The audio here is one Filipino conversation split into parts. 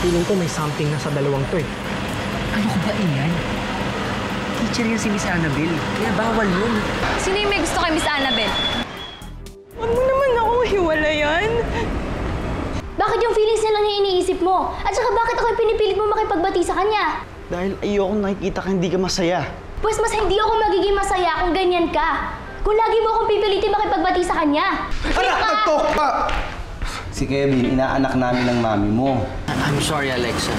Feeling ko may something na sa dalawang to eh. Ano ko ba iyan? Teacher yan si Miss Annabelle. Kaya bawal yun. Sino yung may gusto kay Miss Annabelle? Huwag mo naman akong hiwalayan. Bakit yung feelings niya lang yung iniisip mo? At saka bakit ako yung pinipilit mo makipagbati sa kanya? Dahil ayoko nakikita ka hindi ka masaya. Pues mas hindi ako magiging masaya kung ganyan ka. Kung lagi mo akong pipilitin makipagbati sa kanya. Anak, nagtok ka! Si Kevin, inaanak namin ng mami mo. I'm sorry, Alexa.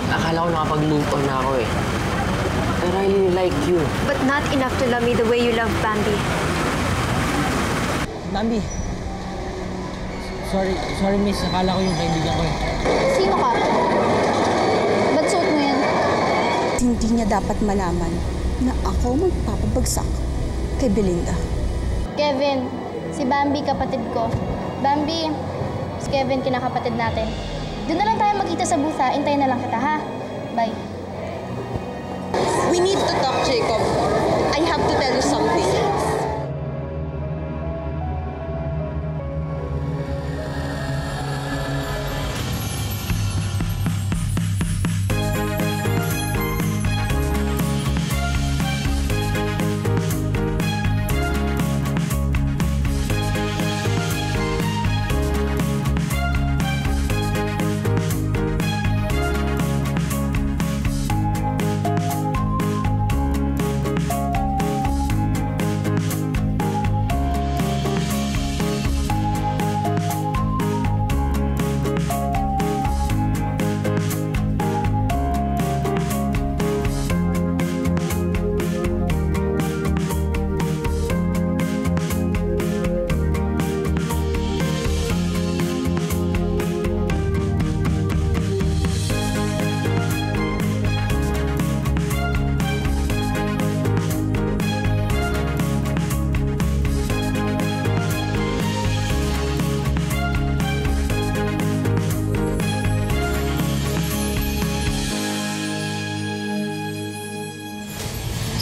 Akala ko nakapag-move on na ako eh. But I really like you. But not enough to love me the way you love Bambi. Bambi. Sorry miss. Akala ko yung kaibigan ko eh. Sino ka? Ba't suot mo yan? Hindi niya dapat malaman na ako magpapabagsak kay Belinda. Kevin, si Bambi kapatid ko. Bambi, si Kevin kinakapatid natin. Doon na lang tayo magkita sa booth ha. Intayin na lang kita ha. Bye. We need to talk, Jacob. I have to tell you something.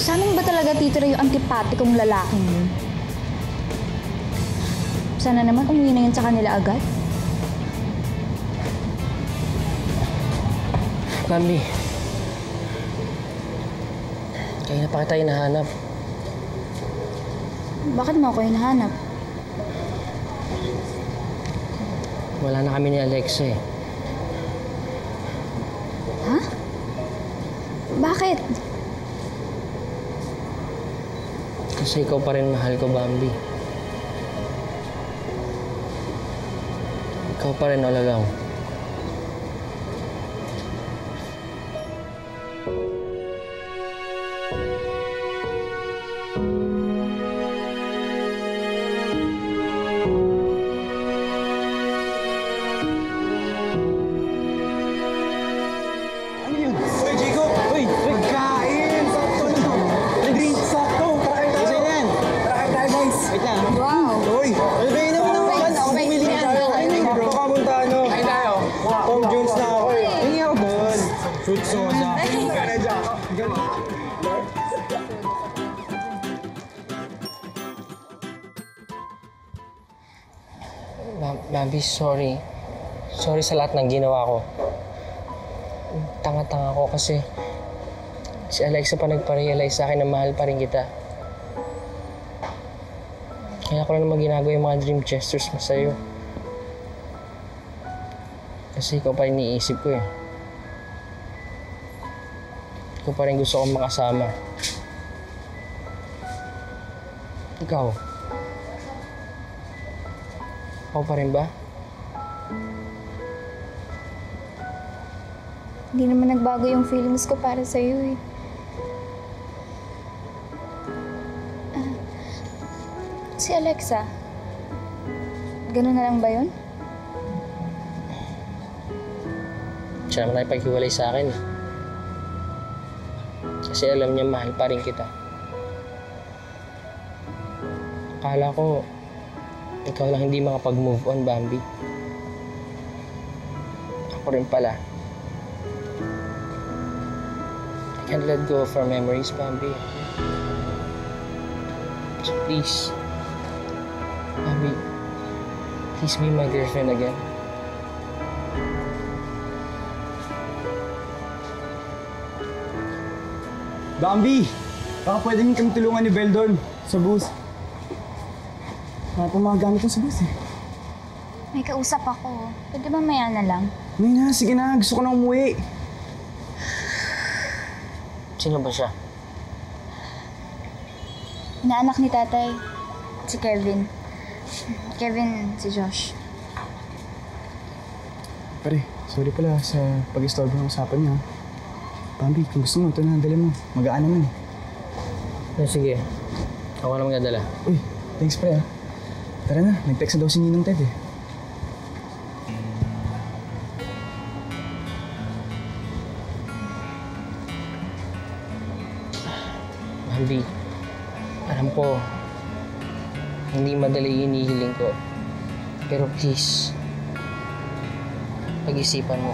Saan ba talaga titira yung antipatikong lalaking yun? Sana naman umuwi na yun sa kanila agad. Bambi. Kaya na pa kita hinahanap. Bakit mo ako hinahanap? Wala na kami ni Alexa eh. Ha? Bakit? Kasi ikaw pa rin mahal ko, Bambi. Ikaw pa rin all along. Ano yun? Uy, Jacob! Uy! Kain! Sakto na! Drink! Sakto! Tara kayo tayo! Isa yan! Tara kayo tayo, guys! Wait lang. Wow! Uy! Ano ba yun naman? Ako bumili niyan. Bro, kamunta ano? Kain tayo. Tom Jones na ako eh. Hindi ako doon. Fruit soda. Gana dyan. Bambi, sorry. Sorry sa lahat ng ginawa ko. Tanga-tanga ko kasi si Alexa pa nagpa-realize sa akin na mahal pa rin kita. Kaya ko na naman ginagawa yung mga dream gestures mo sa'yo. Kasi ikaw pa rin iniisip ko eh. Ikaw pa rin gusto kong makasama. Ikaw? Ikaw pa rin ba? Hindi naman nagbago yung feelings ko para sa'yo eh. Si Alexa, ganun na lang ba yun? Siya naman nakipaghiwalay sa akin. Kasi alam niya mahal pa rin kita. Akala ko, ikaw lang hindi makapag-move on, Bambi. Ako rin pala. I can't let go of our memories, Bambi. So please, Bambi, please be my girlfriend again. Bambi! Baka pwede niyo kami tulungan ni Belle doon sa bus. Wala pa mga gamit sa bus eh. May kausap ako. Pwede ba maya na lang? May na, sige na. Gusto ko na umuwi. Sino ba siya? Inaanak ni tatay. Si Kevin. Kevin, si Josh. Pare, sorry pala sa pag-istorbo ng usapan niya. Bambi, kung gusto mo, ito na, dala mo. Magaan naman eh. Sige. Ako na magdadala. Uy, thanks pre ah. Tara na, nag-text na daw si Ninong Ted eh. Bambi, alam ko, hindi madali yung hinihiling ko. Pero please, pag-isipan mo.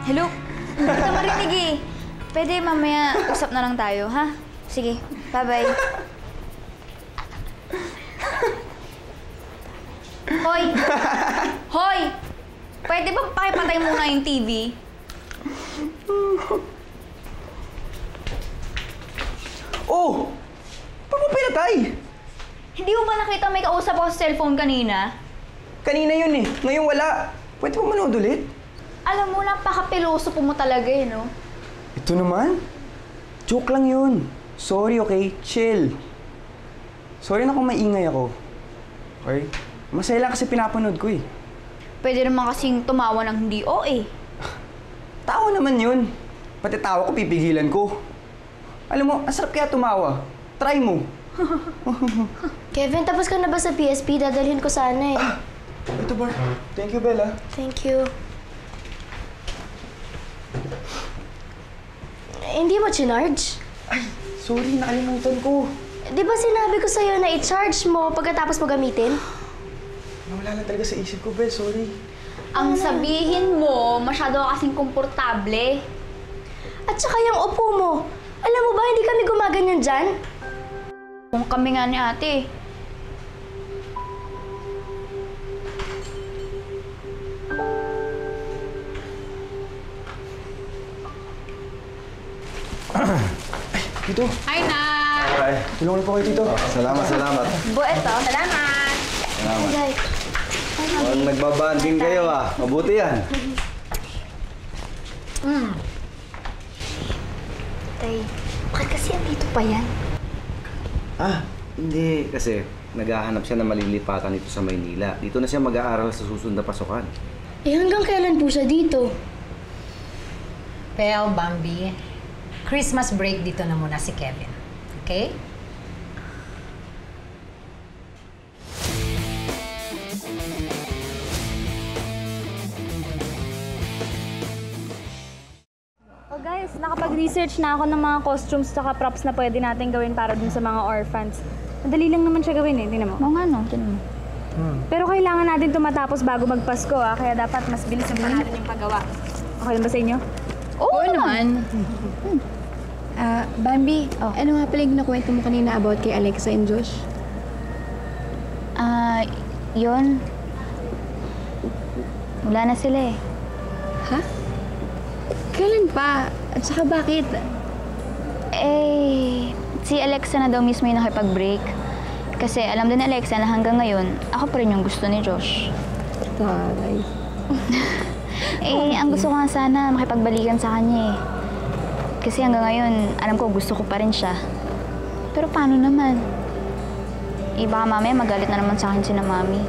Hello? Hindi ka marinig eh. Pwede mamaya usap na lang tayo, ha? Sige, bye-bye. Hoy! Hoy! Pwede ba pakipatay muna yung TV? Oh! Paano mo pinatay? Hindi mo ba nakita may kausap ako sa cellphone kanina? Kanina yun eh. Ngayon wala. Pwede mo manood ulit? Alam mo, napaka-piloso po mo talaga eh, no? Ito naman? Joke lang yun. Sorry, okay? Chill. Sorry na kung maingay ako. Okay? Masaya lang kasi pinapanood ko eh. Pwede naman kasing tumawa ng hindi eh. Tawa naman yun. Pati tawa ko pipigilan ko. Alam mo, ang sarap kaya tumawa. Try mo. Kevin, tapos ka na ba sa PSP? Dadalhin ko sana eh. Ito ba? Thank you, Bella. Thank you. Hindi mo chinarge? Ay, sorry, nakalimutan ko. Di ba sinabi ko sa'yo na i-charge mo pagkatapos mo gamitin? Nawala na talaga sa isip ko, Bel. Sorry. Ang sabihin mo, masyado ka kasing komportable. At saka yung upo mo. Alam mo ba, hindi kami gumaganyan dyan? Kung kami nga ni ate. Tito. Hi, na! Ay, tulungan po kayo, Tito. Salamat. Bo, eto. Salamat! Ay, Mukhang nagbabanding kayo ah. Mabuti yan. tay, bakit kasi andito pa yan? Ah, hindi. Kasi naghahanap siya na malilipatan dito sa Maynila. Dito na siya mag-aaral sa susunod na pasukan. Eh hanggang kailan po siya dito? Well, Bambi, Christmas break dito na muna si Kevin. Okay? Oh guys, nakapag-research na ako ng mga costumes at props na pwede natin gawin para dun sa mga orphans. Madali lang naman siya gawin eh, tingnan mo. Oo nga no, tinan mo. Pero kailangan natin tumatapos bago magpasko kaya dapat mas bilisan pa natin yung paggawa. Okay lang ba sa inyo? Oo naman. Bambi, ano nga pala yung nakwento mo kanina about kay Alexa and Josh? Yun. Wala na sila eh. Ha? Kailan pa? At saka bakit? Si Alexa na daw mismo yung nakipag-break. Kasi alam din ni Alexa na hanggang ngayon, ako pa rin yung gusto ni Josh. Taray. Ang gusto ko nga sana makipagbalikan sa kanya eh. Kasi hanggang ngayon, alam ko gusto ko pa rin siya. Pero paano naman? Baka mamaya magalit na naman sa akin si na Mami.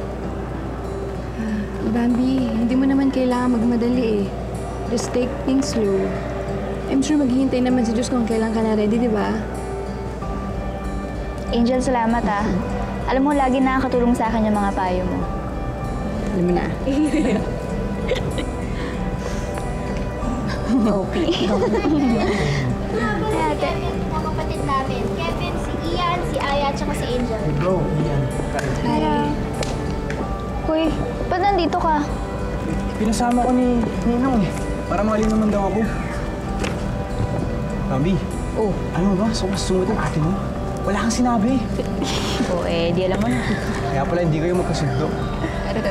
Bambi, hindi mo naman kailangan magmadali eh. Just take things slow. I'm sure maghihintay naman si Diyos kung kailan ka na ready, di ba? Angel, salamat ah. Alam mo, lagi nakakatulong sa akin yung mga payo mo. Alam mo na. OP. Kevin, mga kapatid namin. Kevin, si Ian, si Aya, at saka si Angel. Bro, yan. Uy, ba't nandito ka? Pinasama ko ni Ninong eh. Para makalim naman daw ako. Bambi. Oh. Ano ba? Sungit ang ate mo. Wala kang sinabi. Oo, di alam mo na. Kaya pala hindi kayo magkasundo.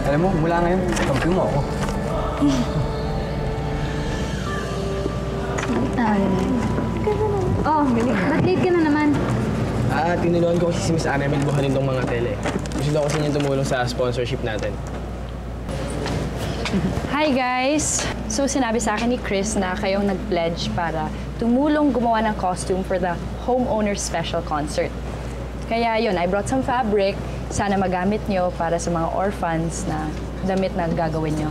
Alam mo, mula ngayon, kampi mo ako. Oh, ba't late ka na naman? Tinulungan ko kasi si Miss Annabelle buhanin tong mga tele. Gusto daw kasi niya tumulong sa sponsorship natin. Hi guys! So sinabi sa akin ni Chris na kayong nag-pledge para tumulong gumawa ng costume for the homeowner special concert. Kaya yun, I brought some fabric. Sana magamit nyo para sa mga orphans na damit na gagawin nyo.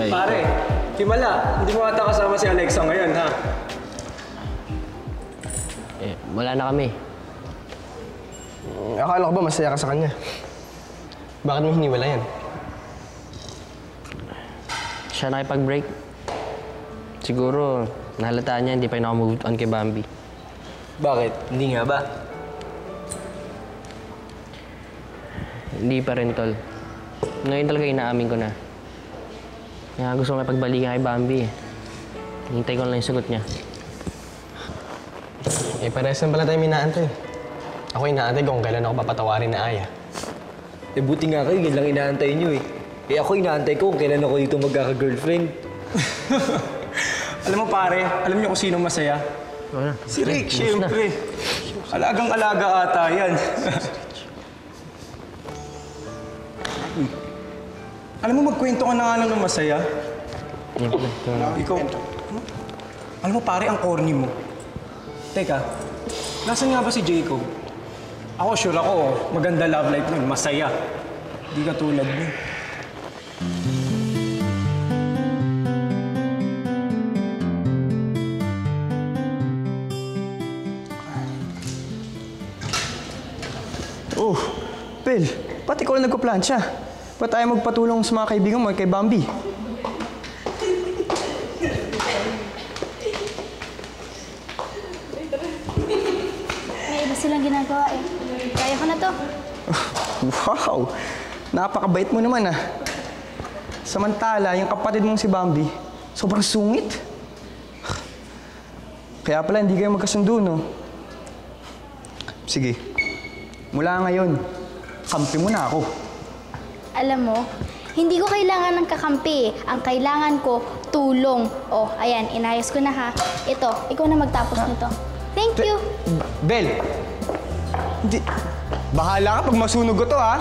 Pare, himala. Hindi mo ata kasama si Alexa ngayon, ha? Wala na kami. Akala ko ba masaya ka sa kanya? Bakit mo hiniwala yan? Siya nakipag-break. Siguro, nahalata niya, hindi pa rin ako move on kay Bambi. Bakit? Hindi nga ba? Hindi pa rin, Tol. Ngayon talaga inaamin ko na. Kaya gusto ko mapagbalikan kay Bambi eh. Hintay ko lang yung sagot niya. Parehas lang pala tayo minaantay. Ako inaantay kung kailan ako papatawarin na Aya. Buti nga kayo, yun lang inaantay niyo eh. Ako inaantay ko kung kailan ako dito magkaka-girlfriend. Alam mo pare, alam niyo kung sino masaya? Si Rick, siyempre. Alagang-alaga ata yan. Alam mo, magkwento ka na nga lang ng masaya. Ikaw, alam mo pare, ang corny mo. Teka, nasan nga ba si Jacob? Ako, sure ako, maganda love life nun, masaya. Di ka tulad mo. Oh, Pel, pati ko lang nagpa-plansya. Ba't tayo magpatulong sa mga kaibigan mo kay Bambi? May iba silang ginagawa eh. Kaya ko na to. Wow! Napakabait mo naman ah. Samantala, yung kapatid mong si Bambi, sobrang sungit. Kaya pala hindi kayo magkasundo, no? Sige. Mula ngayon, kampi mo na ako. Alam mo, hindi ko kailangan ng kakampi. Ang kailangan ko, tulong. Oh, ayan, inayos ko na ha. Ito, ikaw na magtapos nito. Thank you. Bel! Hindi. Bahala ka pag masunog ko to, ha?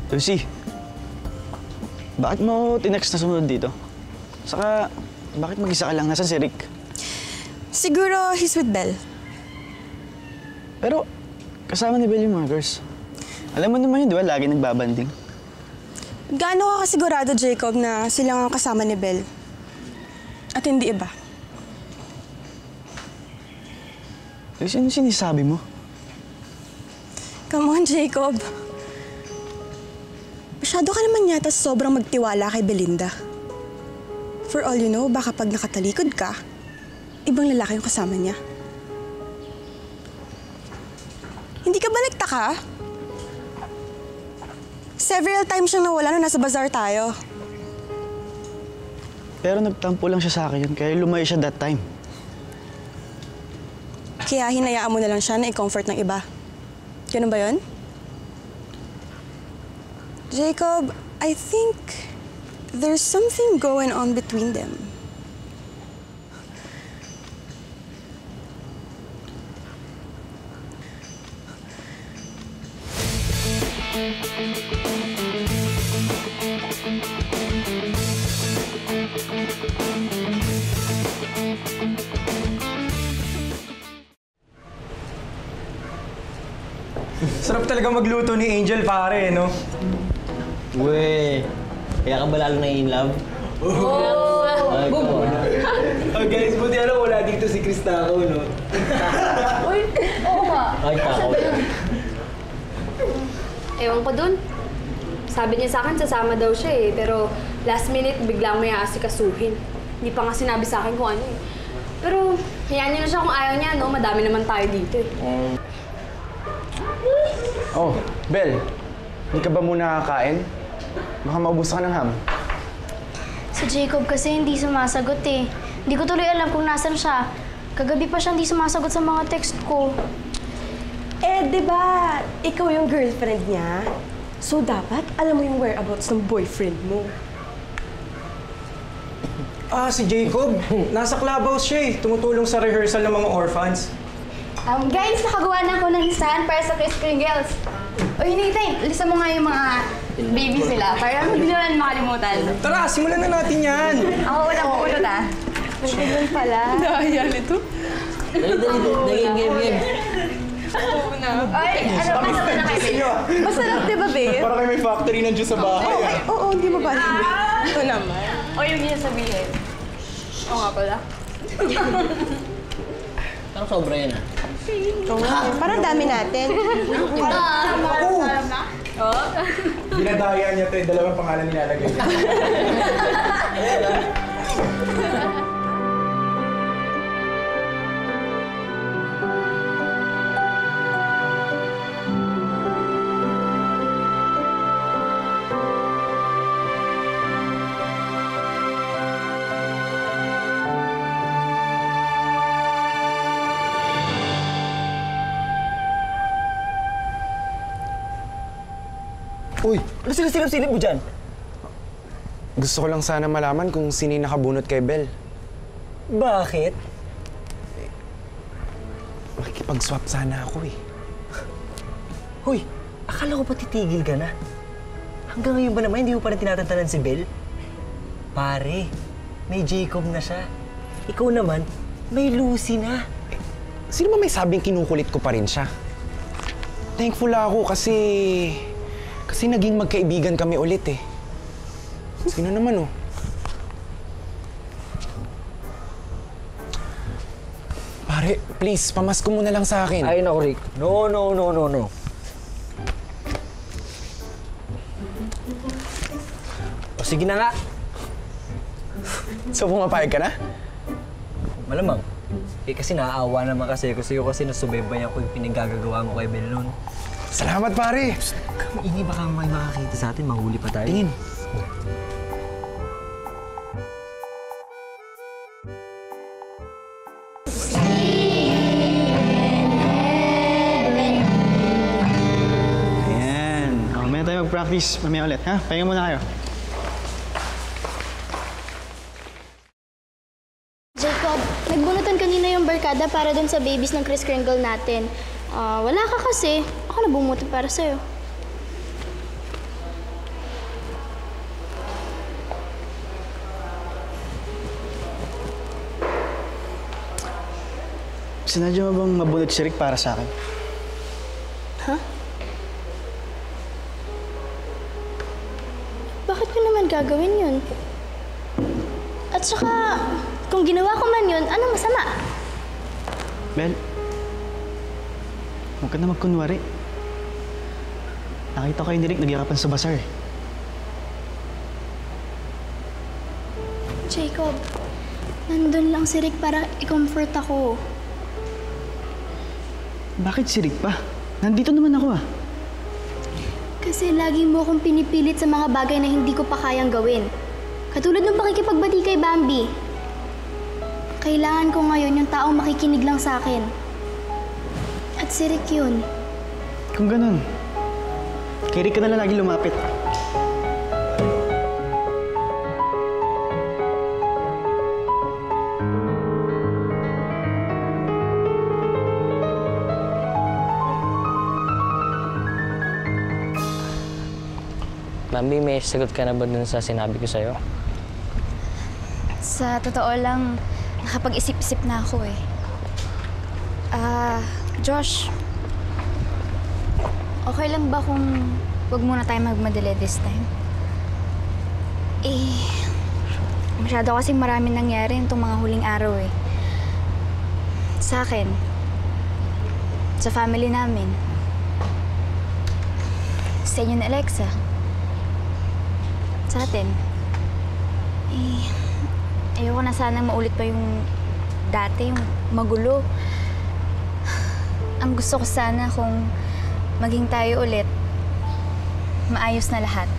Lucy, bakit mo tinext na sumunod dito? Saka, bakit mag-isa ka lang? Nasaan si Rick? Siguro he's with Belle. Pero, kasama ni Belle yung mga girls. Alam mo naman yun, di ba? Lagi nagbabanding. Gaano ka kasigurado, Jacob, na sila ang kasama ni Belle? At hindi iba? Luis, ano sinasabi mo? Come on, Jacob. Masyado ka naman yata sobrang magtiwala kay Belinda. For all you know, baka pag nakatalikod ka, ibang lalaki yung kasama niya. Hindi ka ba nagtaka? Several times siyang nawala nung nasa bazaar tayo. Pero nagtampo lang siya sa akin yun, kaya lumayo siya that time. Kaya hinayaan mo na lang siya na i-comfort ng iba. Ganun ba yun? Jacob, I think there's something going on between them. Sarap talaga magluto ni Angel, pare, no? Uwe, kaya ka ba lalo na in love? Oh, guys, buti alam wala dito si Cristao, no? Uy, oo nga. Ay, tako. Ewan ko dun. Sabi niya sa akin, sasama daw siya eh. Pero last minute, biglang may aasikasuhin. Hindi pa nga sinabi sa akin kung ano eh. Pero, hayaan niyo na siya kung ayaw niya, no? Madami naman tayo dito eh. Oh, Belle, hindi ka ba muna kakain? Baka maubos ka ng ham. Si Jacob kasi hindi sumasagot eh. Hindi ko tuloy alam kung nasan siya. Kagabi pa siya hindi sumasagot sa mga text ko. Eh, di ba, ikaw yung girlfriend niya? So, dapat alam mo yung whereabouts ng boyfriend mo. Ah, si Jacob. Nasa clubhouse siya eh. Tumutulong sa rehearsal ng mga orphans. Guys, nakagawa na ako ng listahan para sa Chris Kringles. O, hinihintay. Lista mo nga yung mga babies nila para hindi naman makalimutan. Tara, simulan na natin yan! Ako unang pupunod ah. May ganyan pala. Dahil ito. Game. Ay, ano na kayo, babe? Masarap, di ba, babe? Para kayo may factory ng juice sa bahay. Oo, hindi mo ba? Ito naman. O yung niya sabihin. Oo nga pala. Parang sobra yun ah. Parang dami natin. Dinadaya niya ito, dalawang pangalan nilalagay niya. Uy, ano sila-silip mo dyan? Gusto ko lang sana malaman kung sino yung nakabunot kay Belle. Bakit? Makikipag-swap sana ako eh. Hoy, akala ko pa titigil ka na. Hanggang ngayon ba naman, hindi mo pa rin tinatantanan si Belle? Pare, may Jacob na siya. Ikaw naman, may Lucy na. Sino ba may sabing kinukulit ko pa rin siya? Thankful ako kasi naging magkaibigan kami ulit eh. Sino naman oh? Pare, please, pamasko mo na lang sa akin. Ay, naku, Rick. No. O, sige na nga. So, pumapayag ka na? Malamang. Eh, kasi naaawa naman kasi kasi nasubaybayan ko yung pinagagagawa mo kay Belle noon. Salamat, pare! Maingay baka may makakita sa atin, mahuli pa tayo. Tingin. Ayan. Mamaya tayo mag-practice. Mamaya ulit, ha? Pahinga muna kayo. Jacob, nagbunutan kanina yung barkada para dun sa babies ng Kris Kringle natin. Wala ka kasi. Ako na bumuti para sa'yo. Sinadya mo bang mabunod si Rick para sa akin? Ha? Bakit ko naman gagawin yun? At saka, kung ginawa ko man yun, anong masama? Bel, huwag ka na magkunwari. Nakita ko yung Rick nagyakapan sa basar. Jacob, nandun lang si Rick para i-comfort ako. Bakit si Rick pa? Nandito naman ako ah. Kasi lagi mo akong pinipilit sa mga bagay na hindi ko pa kayang gawin. Katulad ng pakikipagbati kay Bambi. Kailangan ko ngayon yung taong makikinig lang sa akin. At si Rick yun. Kung ganun, kay Rick ka na lang lagi lumapit. Bambi, may sagot ka na ba dun sa sinabi ko sa'yo? Sa totoo lang, nakapag-isip-isip na ako eh. Josh, okay lang ba kung wag muna tayo magmadali this time? Masyado kasing maraming nangyari itong mga huling araw eh. Sa akin, sa family namin, sa inyo na Alexa, sa atin. Ayoko na sanang maulit pa yung dati, yung magulo. Ang gusto ko sana kung maging tayo ulit, maayos na lahat.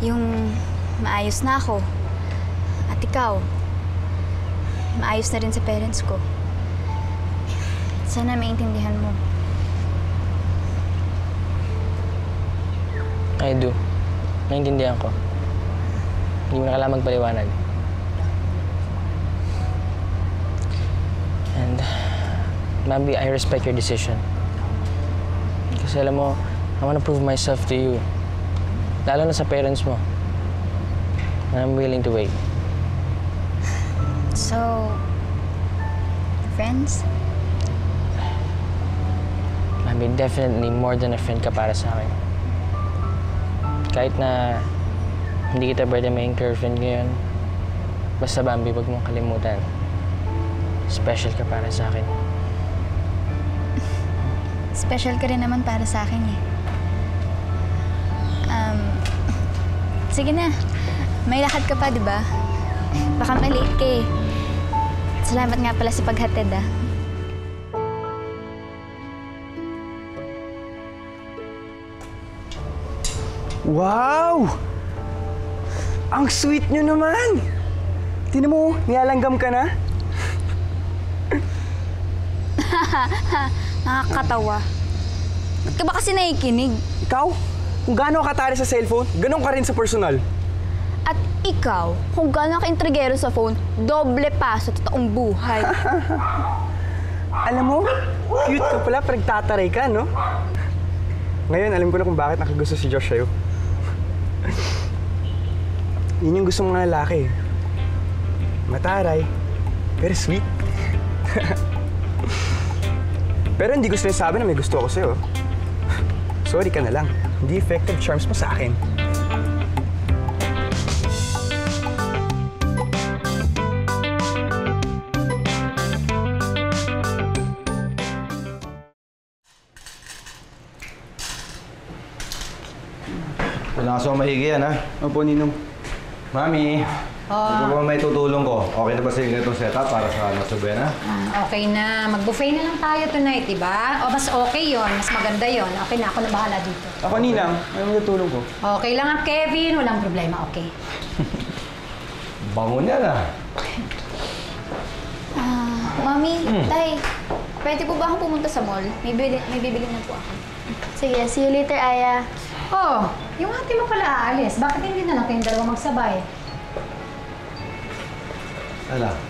Yung maayos na ako, at ikaw, maayos na rin sa parents ko. Sana maintindihan mo. I do. Naintindihan ko. Hindi mo na kailangan magpaliwanag. And, Bambi, I respect your decision. Kasi alam mo, I want to prove myself to you. Lalo na sa parents mo. And I'm willing to wait. So, friends? Bambi, definitely more than a friend ka para sa akin. Kahit na hindi kita pwede maging girlfriend ngayon, basta Bambi, wag mong kalimutan. Special ka para sa akin. Special ka rin naman para sa akin eh. Sige na. May lakad ka pa, di ba? Baka ma-late ka eh. Salamat nga pala sa paghatid ah. Wow! Ang sweet nyo naman! Tingnan mo, nialanggam ka na? Nakakatawa. Ba't ka ba kasi nakikinig? Ikaw? Kung gaano ka katari sa cellphone, ganun ka rin sa personal. At ikaw, kung gaano ka intrigero sa phone, doble pa sa totoong buhay. Alam mo, cute ka pala, pinagtataray ka, no? Ngayon, alam ko na kung bakit nakagusto si Josh sa'yo. Yun yung gusto mong lalaki. Mataray, pero sweet. Pero hindi ko sinasabi na may gusto ako sa'yo. Sorry ka na lang. Hindi effective charms mo sa akin. Wala ka sa maigi yan, ha? Opo, Ninong. Mami, ano ba may tutulong ko? Okay na ba sa inyo itong setup para sa Noche Buena? Okay na. Mag-buffet na lang tayo tonight, diba? O mas okay yon, mas maganda yon. Okay na, ako na bahala dito. Ako, Ninang. Ano tutulong ko? Okay lang ang Kevin, walang problema, okay. Bango niya na. Mami, Tay, pwede po ba akong pumunta sa mall? May bibili na po ako. Sige, see you later, Aya. Oh, yung ate mo pala aalis. Bakit hindi na lang kayong dalawa magsabay?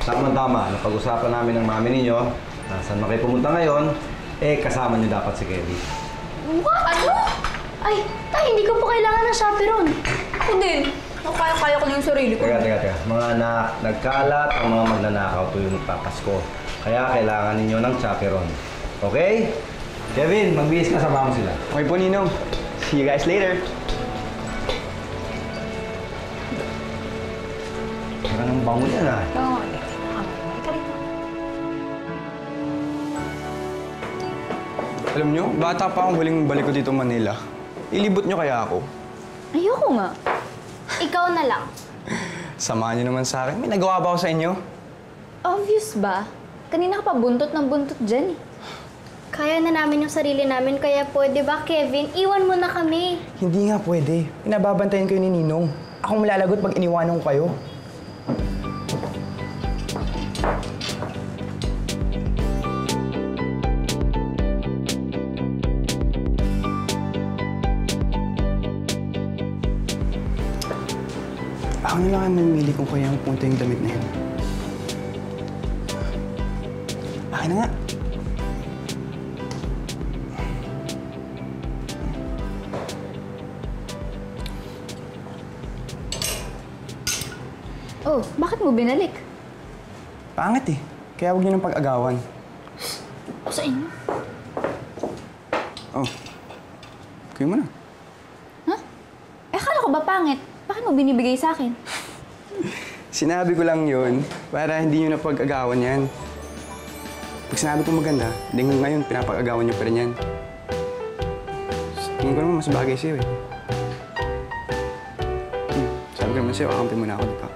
Tama-tama. Napag-usapan namin ng mami ninyo na saan man kayo pumunta ngayon, kasama niyo dapat si Kevin. What? Ano? Ay, Tay, hindi ko po kailangan ng chaperon. Ako din. Kaya-kaya ko na yung sarili ko. Teka. Mga anak, nagkalat ang mga magnanakaw tuwing magpapasko. Kaya kailangan ninyo ng chaperon. Okay? Kevin, magbihis ka, samahan mo sila. Okay po, Ninong. See you guys later. Sira ng bango yan, ah. Alam nyo, bata pa akong huling balik ko dito Manila. Ilibot nyo kaya ako? Ayoko nga. Ikaw na lang. Samahan nyo naman sa akin. May nagawa ba ako sa inyo? Obvious ba? Kanina ka pa buntot ng buntot dyan eh. Kaya na namin yung sarili namin, kaya pwede ba, Kevin? Iwan mo na kami. Hindi nga pwede. Pinababantayan kayo ni Ninong. Ako malalagot pag iniwanan ko kayo. Ako na lang ang mamimili kung kaya ang punta yung damit na yun. Akin na nga. Oh, bakit mo binalik? Pangit eh. Kaya huwag niyo nang pag-agawan. Sa inyo? Oh. Kayo mo na. Ha? Eh, akala ko ba pangit? Bakit mo binibigay sa akin? Sinabi ko lang yun para hindi niyo na pag-agawan yan. Pag sinabi ko maganda, hindi ngayon pinapag-agawan niyo pa rin yan. Tingin ko naman mas bagay sa'yo eh. Sabi ko naman sa'yo, akampi mo na ako, di ba?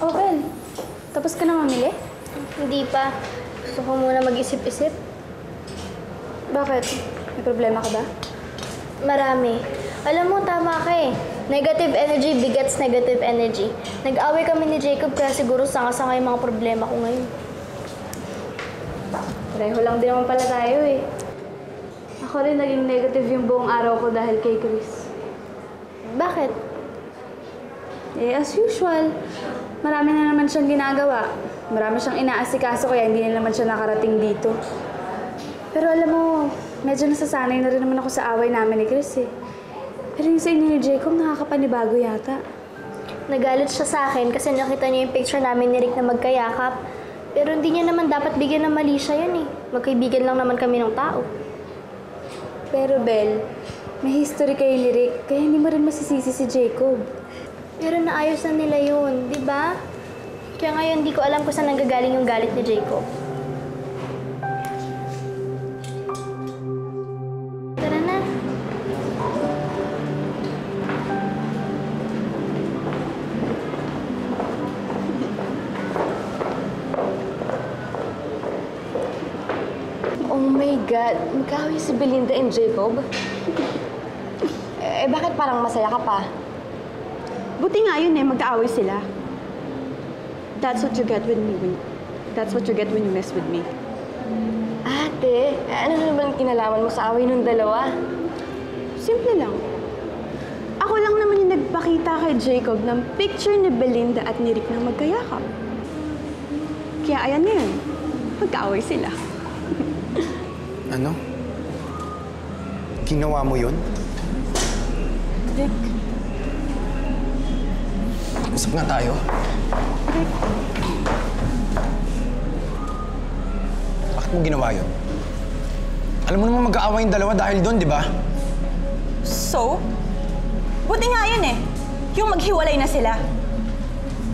Okay. Tapos ka na mamili? Hindi pa. Gusto ko muna mag-isip-isip. Bakit? May problema ka ba? Marami. Alam mo, tama ka eh. Negative energy begets negative energy. Nag-away kami ni Jacob kaya siguro sanga-sanga yung mga problema ko ngayon. Pareho lang din naman pala tayo eh. Ako rin naging negative yung buong araw ko dahil kay Chris. Bakit? Eh, as usual. Marami na naman siyang ginagawa. Marami siyang inaasikaso kaya hindi na naman siya nakarating dito. Pero alam mo, medyo nasasanay na rin naman ako sa away namin ni Chris eh. Pero yung sa inyo ni Jacob, nakakapanibago yata. Nagalit siya sa akin kasi nakita niya yung picture namin ni Rick na magkayakap. Pero hindi niya naman dapat bigyan ng mali siya yan eh. Magkaibigan lang naman kami ng tao. Pero Belle, may history kayo ni Rick, kaya hindi mo rin masisisi si Jacob. Pero naayos na nila yun, di ba? Kaya ngayon, di ko alam kung saan nanggagaling yung galit ni Jacob. Tara na. Oh my God! Magkaaway si Belinda and Jacob? Bakit parang masaya ka pa? Buti nga yun eh, mag-aaway sila. That's what you get with me. That's what you get when you mess with me. Ate, ano naman kinalaman mo sa away nung dalawa? Simple lang. Ako lang naman yung nagpakita kay Jacob ng picture ni Belinda at ni Rick na magkayakap. Kaya ayan ngayon, magkaaway sila. Ano? Ginawa mo yun? Rick. Usap nga tayo. Rick. Bakit mo ginawa yun? Alam mo naman mag-aaway yung dalawa dahil doon, di ba? So? Buti nga yun eh. Yung maghiwalay na sila.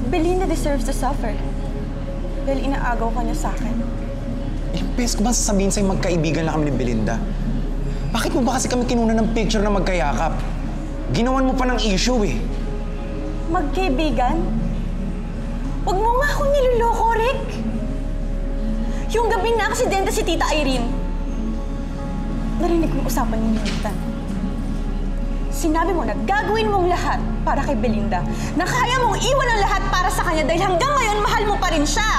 Belinda deserves to suffer. Dahil inaagaw ka niya sa akin. Ilang beses ko ba sasabihin sa'yo magkaibigan lang kami ni Belinda? Bakit mo ba kasi kami kinuna ng picture na magkayakap? Ginawan mo pa ng issue eh. Magkaibigan? Huwag mo nga akong niloloko, Rick! Yung gabing na-aksidente si Tita Irene. Narinig kong usapan ninyo Nathan. Sinabi mo na gagawin mong lahat para kay Belinda. Na kaya mong iwan ang lahat para sa kanya dahil hanggang ngayon mahal mo pa rin siya.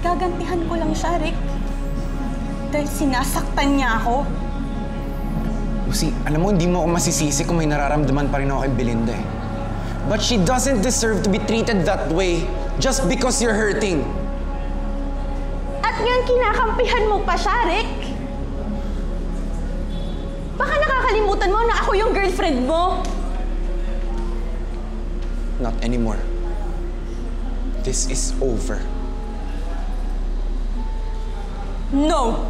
Gagantihan ko lang siya, Rick. Dahil sinasaktan niya ako. Lucy, alam mo, hindi mo ako masisisi kung may nararamdaman pa rin ako kay Belinda eh. But she doesn't deserve to be treated that way just because you're hurting. At ngayon kinakampihan mo pa siya, Rick. Baka nakakalimutan mo na ako yung girlfriend mo. Not anymore. This is over. No!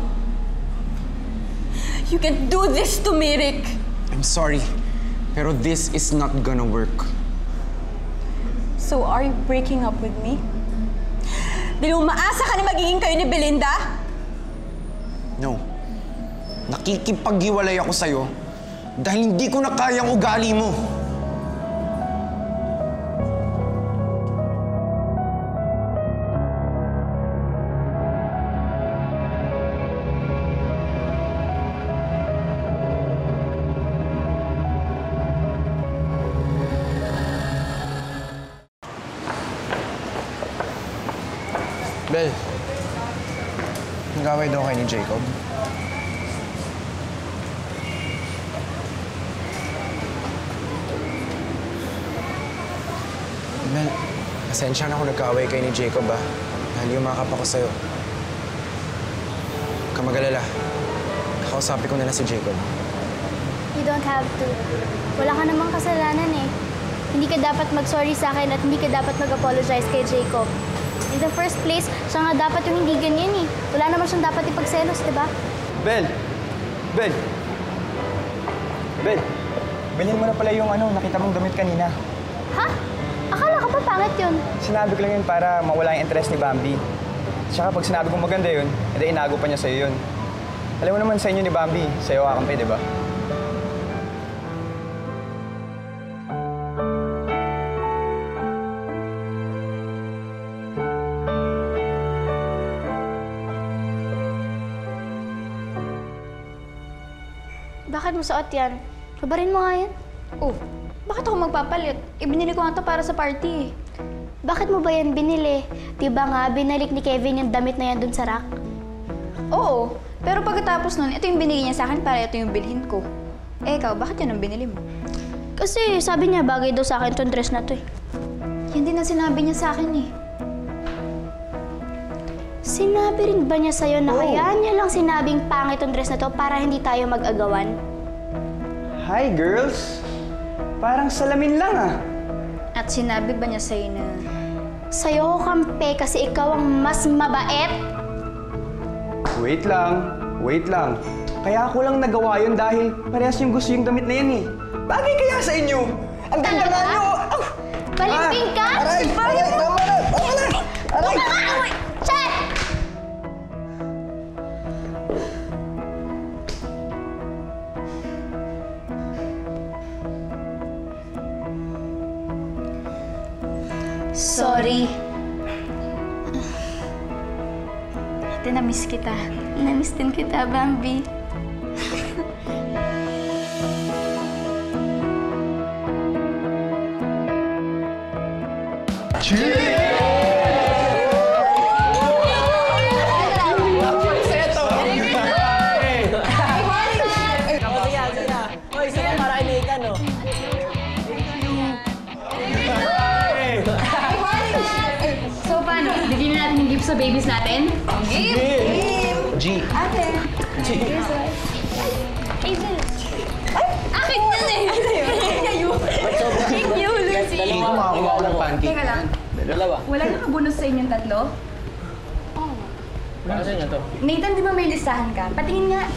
You can't do this to me, Rick! I'm sorry, pero this is not gonna work. So are you breaking up with me? Dahil umaasa ka na magiging kayo ni Belinda? No. Nakikipaghiwalay ako sa'yo dahil hindi ko na kayang ugali mo. Bel, nag-away daw kayo ni Jacob. Bel, pasensya na kung nagka-away kayo ni Jacob, ah. Dahil yumakap ako sa'yo. Huwag ka mag-alala. Kakausapin ko na si Jacob. You don't have to. Wala ka namang kasalanan eh. Hindi ka dapat mag-sorry sa akin at hindi ka dapat mag-apologize kay Jacob. In the first place, siya nga dapat yung hindi ganyan eh. Wala naman siyang dapat ipagselos, di ba? Bel! Bel! Bel! Bilhin mo na pala yung nakita mong damit kanina. Ha? Akala ka pa pangit yun. Sinabi ko lang yun para mawala yung interest ni Bambi. Tsaka pag sinabi kong maganda yun, edi inago pa niya sa'yo yun. Alam mo naman sa inyo ni Bambi, sa'yo kakampi, di ba? Bakit mo suot yan? Kabarin mo nga yan. Oh, bakit ako magpapalit? Ibinili ko nga to para sa party eh. Bakit mo ba yan binili? Diba nga, binalik ni Kevin yung damit na yan dun sa rack? Oo, pero pagkatapos nun, ito yung binigay niya sa akin para ito yung bilhin ko. Eh, ikaw, bakit yan ang binili mo? Kasi sabi niya, bagay daw sa akin tong dress na to eh. Yan din ang sinabi niya sa akin eh. Sinabi rin ba niya sa'yo na kaya niya lang sinabing pangit tong dress na to para hindi tayo mag-agawan? Hi, girls! Parang salamin lang ah. At sinabi ba niya sa'yo na... Sa'yo ko kampe kasi ikaw ang mas mabait? Wait lang. Kaya ako lang nagawa yun dahil parehas yung gusto yung damit na yan eh. Bagay kaya sa inyo? Ang ganda nga nyo! Balimbing ka? Aray! Aray! Tama na! Aray! Chet! Sorry. Ate, na-miss kita. Na-miss din kita, Bambi. So, paano? Bigyan na natin yung gift sa babies natin? Gift! G. Ate. G. Akin yan eh! Thank you, Lucy! Hindi ko makakuha ko ng pancake. Teka lang. Dalawa. Wala nakabonus sa inyong tatlo? Para sa inyo to. Nathan, di ba may listahan ka? Patingin nga.